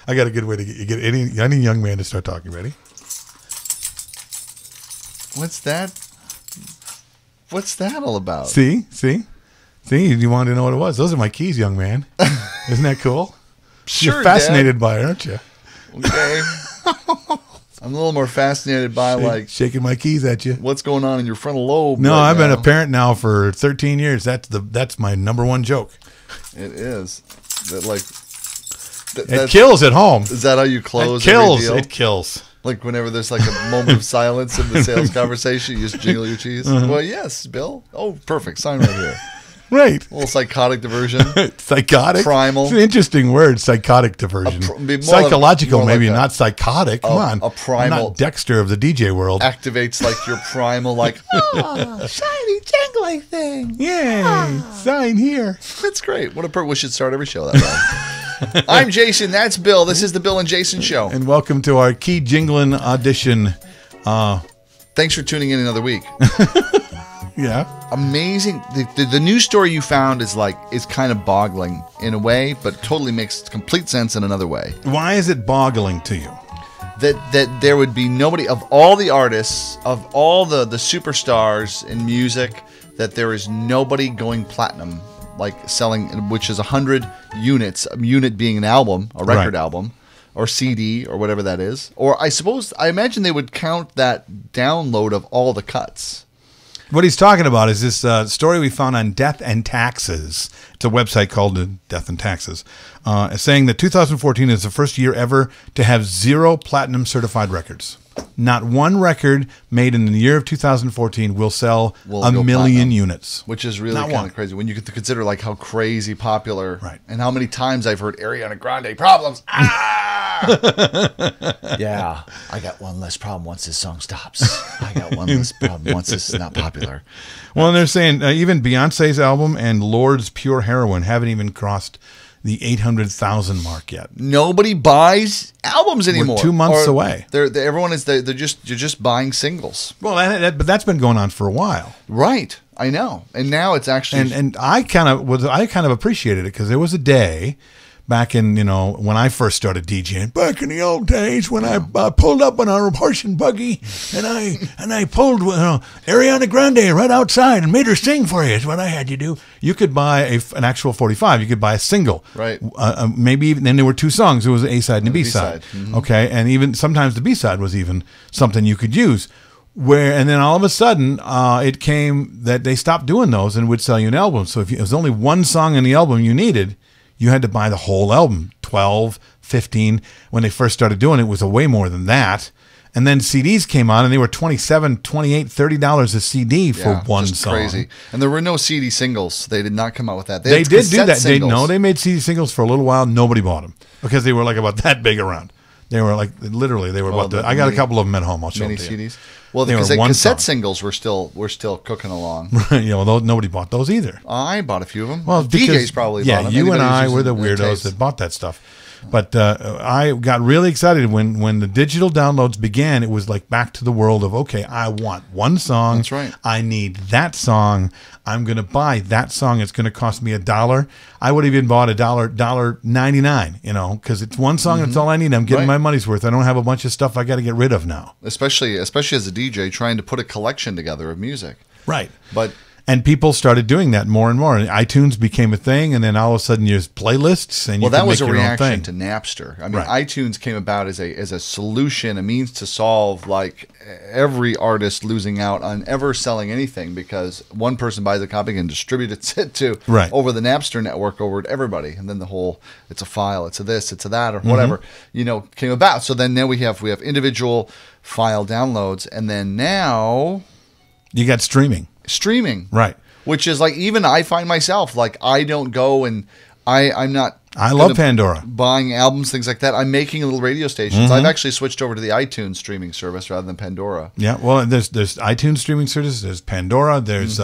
I got a good way to get any young man to start talking. Ready? What's that? What's that all about? See? You wanted to know what it was. Those are my keys, young man. Isn't that cool? Sure, You're fascinated Dad. by it, aren't you? Okay. I'm a little more fascinated by shaking my keys at you. What's going on in your frontal lobe. No, right I've now. been a parent now for 13 years. That's my number one joke. It is. It kills at home. Is that how you close? It kills. Every deal? It kills. Like whenever there's like a moment of silence in the sales conversation, you just jingle your keys. Well, yes, Bill. Oh, perfect. Sign right here. Right. A little psychotic diversion. Psychotic? Primal. It's an interesting word, psychotic diversion. Psychological, maybe, not psychotic. Come on. A primal. I'm not Dexter of the DJ world. Activates like your primal, like, oh, shiny, jingly thing. Yay. Sign here. That's great. We should start every show that way. I'm Jason. That's Bill. This is the Bill and Jason Show. And welcome to our key jingling audition. Thanks for tuning in another week. Yeah. Amazing. The news story you found is kind of boggling in a way, but totally makes complete sense in another way. Why is it boggling to you? That there would be nobody, of all the artists, of all the superstars in music, that there is nobody going platinum, like selling, which is 100 units, a unit being an album, a record album, or CD, or whatever that is. Or I imagine they would count that download of all the cuts. What he's talking about is this story we found on Death and Taxes. It's a website called Death and Taxes, saying that 2014 is the first year ever to have 0 platinum certified records. Not one record made in the year of 2014 will sell a million units. Which is really kind of crazy when you consider like how crazy popular, and how many times I've heard Ariana Grande problems. Yeah, I got one less problem once this song stops. I got one less problem once this is not popular. Well, and they're saying even Beyonce's album and Lord's Pure Heroin haven't even crossed the 800,000 mark yet. Nobody buys albums anymore. We're 2 months away. They're just buying singles. Well, but that's been going on for a while, right? I know, and now it's actually and I kind of appreciated it because there was a day back in, when I first started DJing, back in the old days when I pulled up on our horse and buggy and I pulled Ariana Grande right outside and made her sing for you is what I had you do. You could buy an actual 45. You could buy a single. Right. Maybe even then there were 2 songs. There was an A-side and a B-side. Mm-hmm. Okay. And even sometimes the B-side was even something you could use. And then all of a sudden, it came that they stopped doing those and would sell you an album. So if it was only one song in the album you needed, you had to buy the whole album, 12, 15. When they first started doing it, it was way more than that. And then CDs came on, and they were $27, $28, $30 a CD for one song. Crazy. And there were no CD singles. They did not come out with that. They did do that. They made CD singles for a little while. Nobody bought them because they were like about that big around. They were like literally. They were I got a couple of them at home. I'll show them to you. CDs. Well, the cassette singles were still cooking along. Right. Nobody bought those either. I bought a few of them. Well, DJs probably bought them. You and I were the weirdos that bought that stuff. But I got really excited when the digital downloads began. It was like back to the world of, okay, I want one song. That's right. I need that song. I'm going to buy that song. It's going to cost me $1. I would have even bought $1.99, because it's one song and it's all I need. I'm getting my money's worth. I don't have a bunch of stuff I got to get rid of now. Especially as a DJ trying to put a collection together of music. Right. And people started doing that more and more. And iTunes became a thing, and then all of a sudden there's playlists, and you can make your own thing. That was a reaction to Napster. I mean, iTunes came about as a solution, a means to solve like every artist losing out on ever selling anything because one person buys a copy and distributes it to over the Napster network over to everybody, and then the whole it's a file, it's a this, it's a that, or whatever came about. So then now we have individual file downloads, and then now you got streaming, right? Which is like, even I find myself like I don't go and I'm not. I love Pandora, buying albums, things like that. I'm making little radio stations. I've actually switched over to the iTunes streaming service rather than Pandora. Yeah, well, there's iTunes streaming service. There's Pandora. There's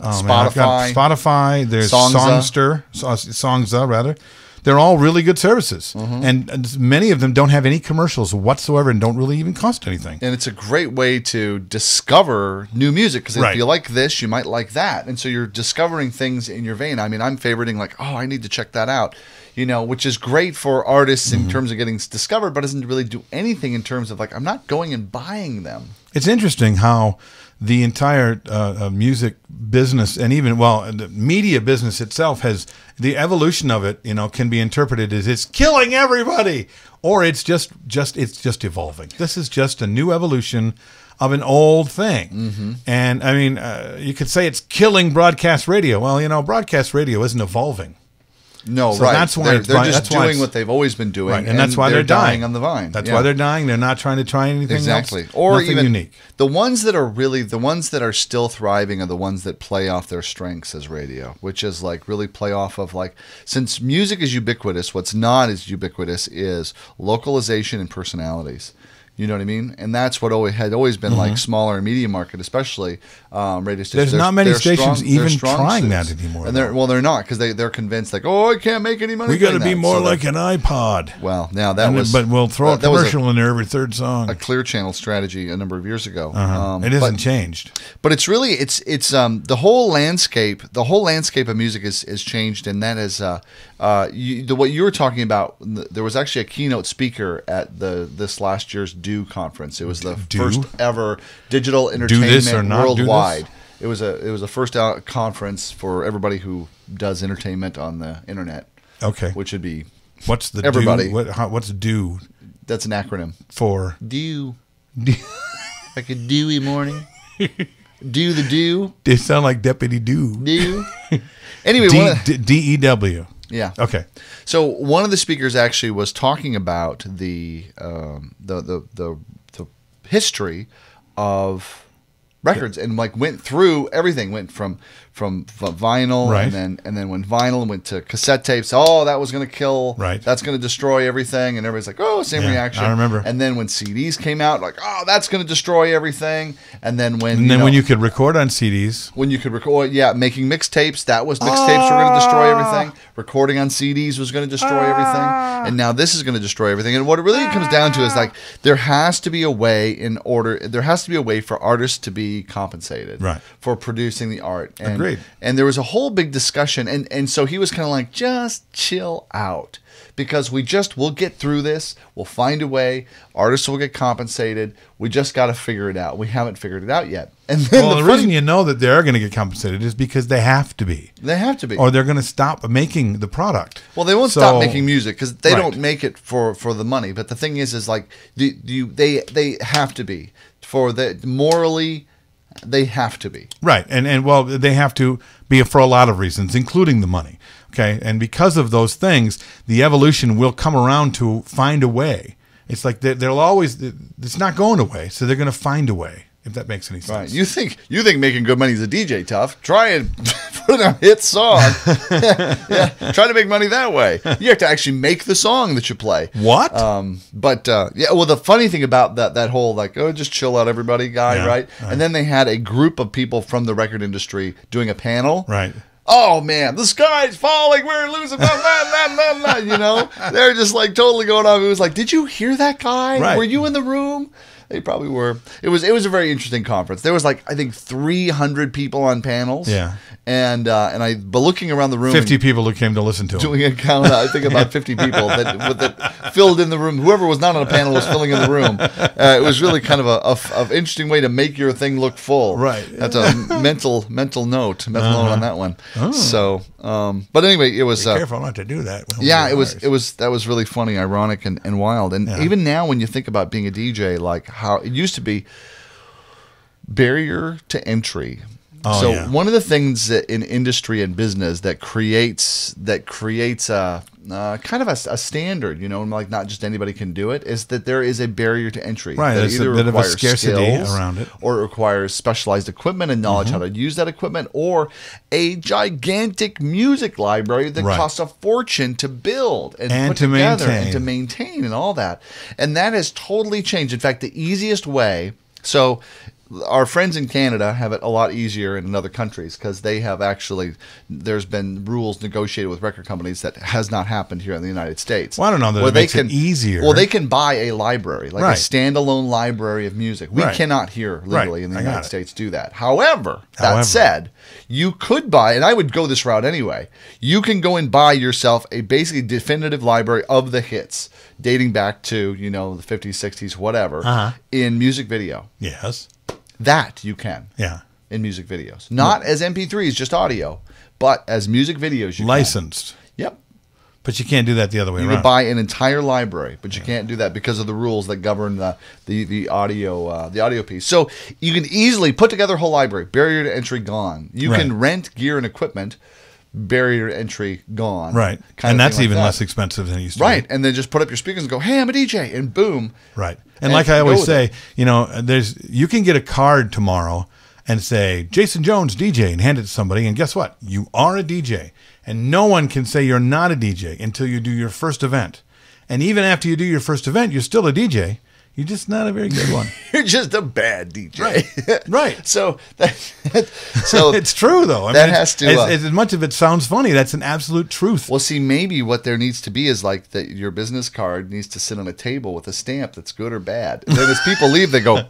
Spotify. There's Songza rather. They're all really good services, and many of them don't have any commercials whatsoever and don't really even cost anything. And it's a great way to discover new music because if you like this, you might like that, and so you're discovering things in your vein. I mean, I'm favoriting like, oh, I need to check that out. you know, which is great for artists in terms of getting discovered, but doesn't really do anything in terms of like, I'm not going and buying them. It's interesting how the entire music business, and even, well, the media business itself, has the evolution of it, you know, can be interpreted as it's killing everybody, or it's just evolving. This is just a new evolution of an old thing. And I mean, you could say it's killing broadcast radio. Well, you know, broadcast radio isn't evolving. No, So right. that's why they're just doing what they've always been doing, right, and that's why they're dying on the vine. That's why they're dying. They're not trying to try anything exactly, else. or Nothing even unique. The ones that are still thriving are the ones that play off their strengths as radio, which is like really play off of like, since music is ubiquitous, what's not as ubiquitous is localization and personalities. You know what I mean? And that's what had always been like smaller and medium market, especially radio stations. There's not many stations even trying suits. that anymore. And they're not, because they're convinced like, oh, I can't make any money. We got to be that. more like an iPod. Well, now but we'll throw a commercial in there every third song. A Clear Channel strategy a number of years ago. It hasn't changed. But it's really the whole landscape. The whole landscape of music is changed, and that is what you were talking about. There was actually a keynote speaker at this last year's DO conference. It was the first ever digital entertainment worldwide. It was a first out conference for everybody who does entertainment on the internet. Okay, which would be what's the everybody? What's DO? That's an acronym for DO. Like a dewy morning. Do the do. They sound like Deputy Do. Do. Anyway, DEW. Yeah. Okay. So one of the speakers actually was talking about the history of records, and like went through everything. Went from vinyl, right, and then when vinyl went to cassette tapes, oh, that was going to kill, right, that's going to destroy everything, and everybody's like, oh, same reaction. I remember. And then when CDs came out, like, oh, that's going to destroy everything. And then when you could record on CDs, making mixtapes, that was mixtapes were going to destroy everything. Recording on CDs was going to destroy everything, and now this is going to destroy everything. And what it really comes down to is like there has to be a way for artists to be compensated, right, for producing the art. And, agreed. And there was a whole big discussion, and so he was kind of like, just chill out, because we'll get through this. We'll find a way. Artists will get compensated. We just got to figure it out. We haven't figured it out yet. And then the reason you know that they are going to get compensated is because they have to be. They have to be, or they're going to stop making the product. Well, they won't stop making music because they don't make it for the money. But the thing is like they have to be morally. They have to be. Right. And well, they have to be for a lot of reasons, including the money. Okay. And because of those things, the evolution will come around to find a way. It's like they'll always, it's not going away. So they're going to find a way, if that makes any sense. Right. You think making good money is a DJ tough? Try and put a hit song. Yeah. Try to make money that way. You have to actually make the song that you play. What? Well, the funny thing about that whole like, oh, just chill out, everybody guy, right? And then they had a group of people from the record industry doing a panel. Right. Oh man, the sky's falling. We're losing. You know, they're just like totally going off. It was like, did you hear that guy? Right. Were you in the room? They probably were. It was a very interesting conference. There was like, I think 300 people on panels. Yeah. But looking around the room, 50 people who came to listen to him. Doing a count, I think about 50 people that filled in the room. Whoever was not on a panel was filling in the room. It was really kind of a interesting way to make your thing look full. Right. That's a mental note on that one. Oh. So, but anyway, it was. Be careful not to do that. That was really funny, ironic, and wild. And even now, when you think about being a DJ, like how it used to be, barrier to entry. One of the things that in industry and business that creates a kind of a standard, you know, like not just anybody can do it, is that there is a barrier to entry. Right, there's a bit of a scarcity around it, or it requires specialized equipment and knowledge how to use that equipment, or a gigantic music library that costs a fortune to build and put together and to maintain and all that. And that has totally changed. In fact, the easiest way. So our friends in Canada have it a lot easier in other countries because they have actually, there's been rules negotiated with record companies that has not happened here in the United States. Well, I don't know that it makes it easier. Well, they can buy a library, like Right. a standalone library of music. We Right. cannot here legally Right. in the I got United it. States do that. However, that said, you could buy, and I would go this route anyway, you can go and buy yourself a basically definitive library of the hits dating back to, you know, the 50s, 60s, whatever, in music video. Yes. That you can. Yeah. In music videos. Not as MP3s, just audio, but as music videos you Licensed. can. Yep. But you can't do that the other way You around. can buy an entire library, but you can't do that because of the rules that govern the audio piece. So you can easily put together a whole library, barrier to entry gone. You can rent gear and equipment, barrier to entry gone. Right. And that's even less expensive than it used to be. Right. And then just put up your speakers and go, hey, I'm a DJ, and boom. Right. And like I always say, you know, you can get a card tomorrow and say, Jason Jones, DJ, and hand it to somebody. And guess what? You are a DJ. And no one can say you're not a DJ until you do your first event. And even after you do your first event, you're still a DJ. You're just not a very good one. You're just a bad DJ. Right. Right. So it's true, though. I mean, has to. As much of it sounds funny, that's an absolute truth. Well, see, maybe what there needs to be is like that your business card needs to sit on a table with a stamp that's good or bad. And then as people leave, they go,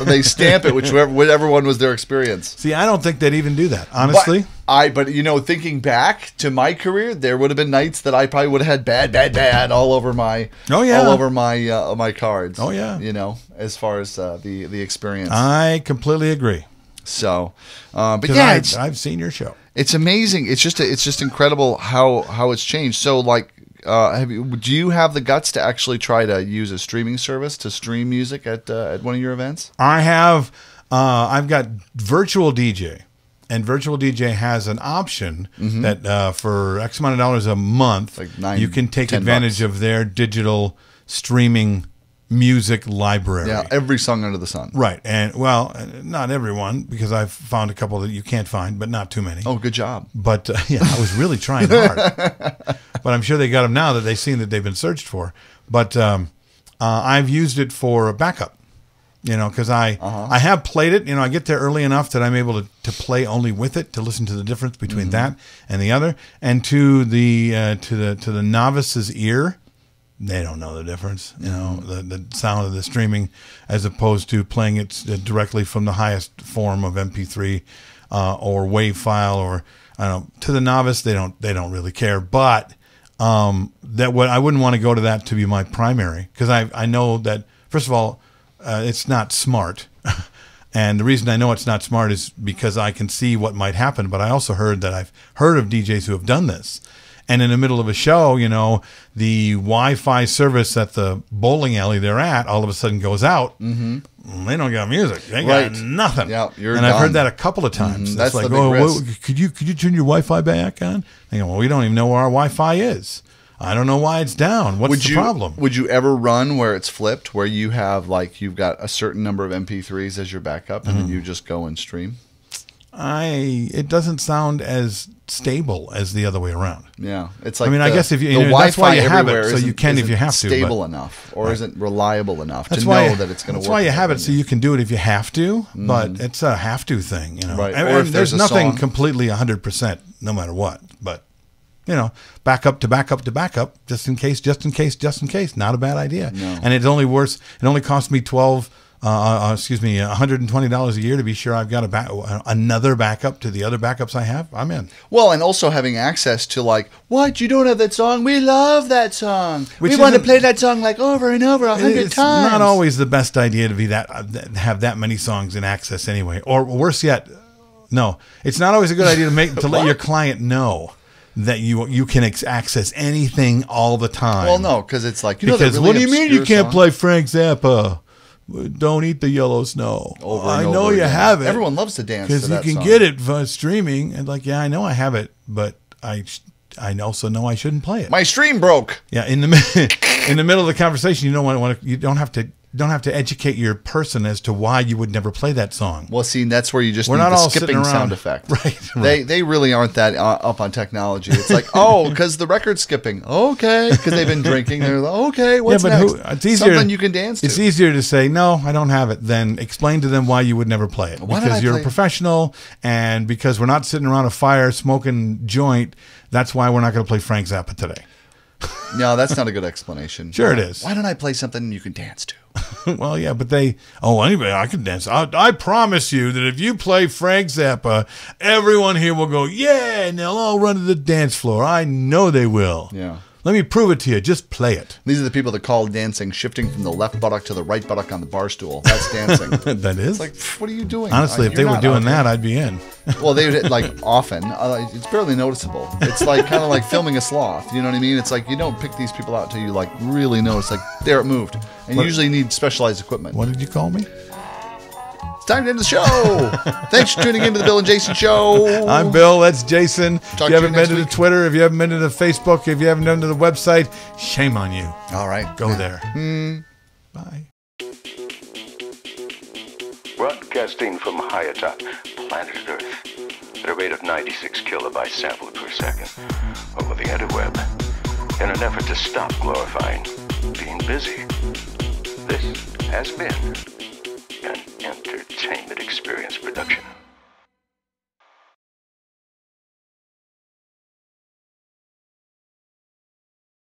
they stamp it, whichever one was their experience. See, I don't think they'd even do that, honestly. But you know, thinking back to my career, there would have been nights that I probably would have had bad all over my all over my cards. Oh yeah, you know, as far as the experience. I completely agree. So, but yeah, I've seen your show. It's amazing. It's just incredible how it's changed. So, like, do you have the guts to actually try to use a streaming service to stream music at one of your events? I have. I've got Virtual DJ. And Virtual DJ has an option that for X amount of dollars a month, like you can take advantage of their digital streaming music library. Yeah, every song under the sun. Right. And, well, not everyone, because I've found a couple that you can't find, but not too many. Oh, good job. But, yeah, I was really trying hard. But I'm sure they got them now that they've seen that they've been searched for. But I've used it for backup. You know, because I have played it. You know, I get there early enough that I'm able to play only with it, to listen to the difference between that and the other. And to the novice's ear, they don't know the difference. You know, the sound of the streaming as opposed to playing it directly from the highest form of MP3 or WAV file, or I don't know. To the novice, they don't really care. But I wouldn't want to go to that to be my primary, because I know that, first of all, it's not smart. And the reason I know it's not smart is because I can see what might happen. But I also I've heard of DJs who have done this. And in the middle of a show, you know, the Wi-Fi service at the bowling alley they're at all of a sudden goes out. They don't got music. They got nothing. Yeah, I've heard that a couple of times. That's like, the big risk. Could you turn your Wi-Fi back on? They go, well, we don't even know where our Wi-Fi is. I don't know why it's down. What's the problem? Would you ever run where it's flipped, where you have, like, you've got a certain number of MP3s as your backup, and then you just go and stream? It doesn't sound as stable as the other way around. Yeah, it's like, I mean, I guess if you know, that's why you have it, so you can if you have to. Stable enough, or isn't reliable enough to know that it's going to work. That's why you have it, so you can do it if you have to. But it's a have to thing, you know. Right. Or if there's nothing completely 100%, no matter what. But you know, backup to backup to backup, just in case. Not a bad idea. No. And it's only worse. It only cost me $120 a year to be sure I've got another backup to the other backups I have. I'm in. Well, and also having access to, like, what, you don't have that song? We love that song. We want to play that song like over and over 100 times. It's not always the best idea to be have that many songs in access anyway. Or worse yet, no, it's not always a good idea to let your client know that you can access anything all the time. Well, no, because it's like, because what do you mean you can't play Frank Zappa? Don't eat the yellow snow. I know you have it. Everyone loves to dance to that because you can get it via streaming. And like, yeah, I know I have it, but I also know I shouldn't play it. My stream broke. Yeah, in the in the middle of the conversation, you don't have to educate your person as to why you would never play that song. Well, see, that's where you just We're need not the all skipping sound effect. Right. They really aren't that up on technology. It's like, oh, because the record's skipping. Okay, because they've been drinking. They're like, okay, what's next? It's easier, something you can dance to. It's easier to say, no, I don't have it, than explain to them why you would never play it. Because you're a professional, and because we're not sitting around a fire smoking joint, that's why we're not going to play Frank Zappa today. No, that's not a good explanation. Sure it is. Why don't I play something you can dance to? Well, yeah, but anyway, I can dance. I promise you that if you play Frank Zappa, everyone here will go, yeah, and they'll all run to the dance floor. I know they will. Yeah. Let me prove it to you. Just play it. These are the people that call dancing shifting from the left buttock to the right buttock on the bar stool. That's dancing. That is? It's like, what are you doing? Honestly, if they were doing that, I'd be in. Well, they would, like, often. It's barely noticeable. It's like kind of like filming a sloth. You know what I mean? It's like you don't pick these people out until you, like, really notice. Like, there it moved. And you usually need specialized equipment. What did you call me? It's time to end the show. Thanks for tuning in to the Bill and Jason Show. I'm Bill. That's Jason. Talk if you haven't been to week. the Twitter, if you haven't been to the Facebook, if you haven't been to the website, shame on you. All right. Go there. Bye. Broadcasting from high atop planet Earth at a rate of 96 kilobytes sampled per second over the interweb in an effort to stop glorifying being busy. This has been an entertainment experience production.